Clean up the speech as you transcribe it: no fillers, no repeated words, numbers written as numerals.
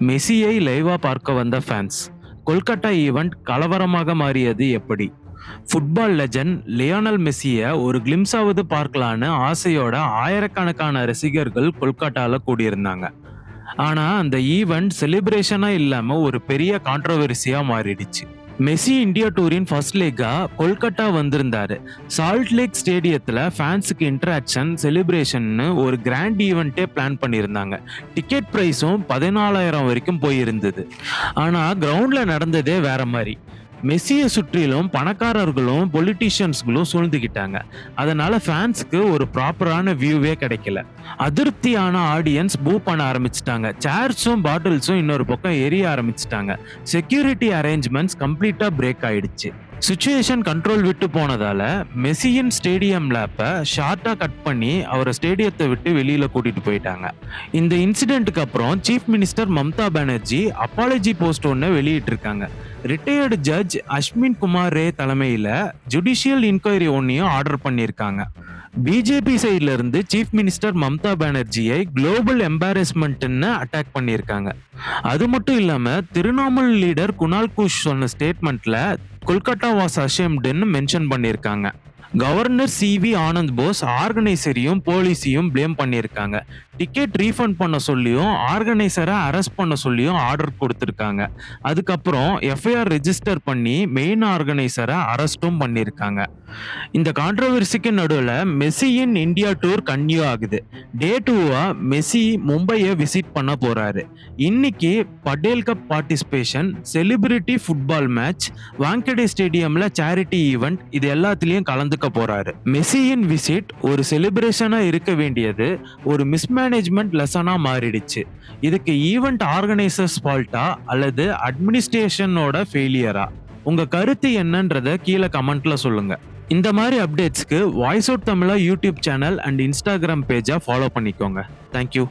மெஸ்ஸியை லைவா பார்க்க வந்த ஃபேன்ஸ். கொல்கத்தா ஈவென்ட் கலவரமாக மாறியது எப்படி? ஃபுட்பால் லெஜண்ட் லியோனல் மெஸ்ஸிய ஒரு கிளிம்ஸாவது பார்க்கலான்னு ஆசையோட ஆயிரக்கணக்கான ரசிகர்கள் கொல்கட்டால கூடியிருந்தாங்க. ஆனா அந்த ஈவென்ட் செலிப்ரேஷனா இல்லாம ஒரு பெரிய கான்ட்ரோவர்சியா மாறிடுச்சு. மெஸ்ஸி இந்தியா டூரின் ஃபர்ஸ்ட் லெக்கா கொல்கத்தா வந்திருந்தாரு. சால்ட் லேக் ஸ்டேடியத்துல ஃபேன்ஸுக்கு இன்டராக்ஷன் செலிப்ரேஷன்னு ஒரு கிராண்ட் ஈவெண்ட்டே பிளான் பண்ணியிருந்தாங்க. டிக்கெட் பிரைஸும் 14,000 வரைக்கும் போயிருந்தது. ஆனா கிரவுண்ட்ல நடந்ததே வேற மாதிரி. மெஸ்ஸியை சுற்றிலும் பணக்காரர்களும் பொலிட்டீஷியன்ஸ்களும் சூழ்ந்துக்கிட்டாங்க. அதனால ஃபேன்ஸுக்கு ஒரு ப்ராப்பரான வியூவே கிடைக்கல. அதிருப்தியான ஆடியன்ஸ் பூ பண்ண ஆரம்பிச்சிட்டாங்க. சேர்ஸும் பாட்டில்ஸும் இன்னொரு பக்கம் எரிய ஆரம்பிச்சிட்டாங்க. செக்யூரிட்டி அரேஞ்ச்மெண்ட்ஸ் கம்ப்ளீட்டா பிரேக் ஆயிடுச்சு. சுச்சுவேஷன் கண்ட்ரோல் விட்டு போனதால மெஸ்ஸியின் ஸ்டேடியம் லேப்பை ஷார்ட்டா கட் பண்ணி அவரை ஸ்டேடியத்தை விட்டு வெளியில கூட்டிட்டு போயிட்டாங்க. இந்த இன்சிடென்ட்டுக்கு அப்புறம் chief minister Mamata Banerjee apology post ஒன்று வெளியிட்டு இருக்காங்க. ரிட்டையர்டு ஜட்ஜ் அஸ்வின் குமார் ரே தலைமையில ஜுடிஷியல் இன்கொயரி ஒன்னையும் ஆர்டர் பண்ணியிருக்காங்க. பிஜேபி சைட்ல இருந்து சீஃப் மினிஸ்டர் மம்தா பானர்ஜியை குளோபல் எம்பாரஸ்மெண்ட்னு அட்டாக் பண்ணியிருக்காங்க. அது மட்டும் இல்லாம திரிணாமுல் லீடர் குணால் குஷ் சொன்ன ஸ்டேட்மெண்ட்ல கொல்கத்தா வாஸ் அஷேம்டுன்னு மென்ஷன் பண்ணியிருக்காங்க. கவர்னர் சிவி ஆனந்த் போஸ் ஆர்கனைசரையும் போலீஸையும் பிளேம் பண்ணியிருக்காங்க. டிக்கெட் ரீஃபண்ட் பண்ண சொல்லியும் ஆர்கனைசரை அரெஸ்ட் பண்ண சொல்லியும் ஆர்டர் கொடுத்துருக்காங்க. அதுக்கப்புறம் எஃப்ஐஆர் ரெஜிஸ்டர் பண்ணி மெயின் ஆர்கனைசரை அரெஸ்டும் பண்ணியிருக்காங்க. இந்த கான்ட்ரோவர்சிக்கு நடுவில் மெஸ்ஸியின் இந்தியா டூர் கன்டினியூ ஆகுது. டே 2வா மெஸ்ஸி மும்பையை விசிட் பண்ண போறாரு. இன்னைக்கு Patel cup participation, celebrity football match, Wankhede ஸ்டேடியம்ல சேரிட்டி ஈவெண்ட், இது எல்லாத்துலயும் கலந்துக்க போறாரு. மெஸ்ஸியின் விசிட் ஒரு செலிப்ரேஷனா இருக்க வேண்டியது ஒரு மிஸ்மேனேஜ்மெண்ட் லெசனா மாறிடுச்சு. இதுக்கு ஈவெண்ட் ஆர்கனைசர்ஸ் ஃபால்ட்டா அல்லது அட்மினிஸ்ட்ரேஷனோட ஃபெயிலியரா? உங்க கருத்து என்னன்றத கீழே கமெண்ட்ல சொல்லுங்க. இந்த மாதிரி அப்டேட்ஸ்க்கு voice out Tamizha YouTube channel and Instagram பேஜை ஃபாலோ பண்ணிக்கோங்க. தேங்க்யூ.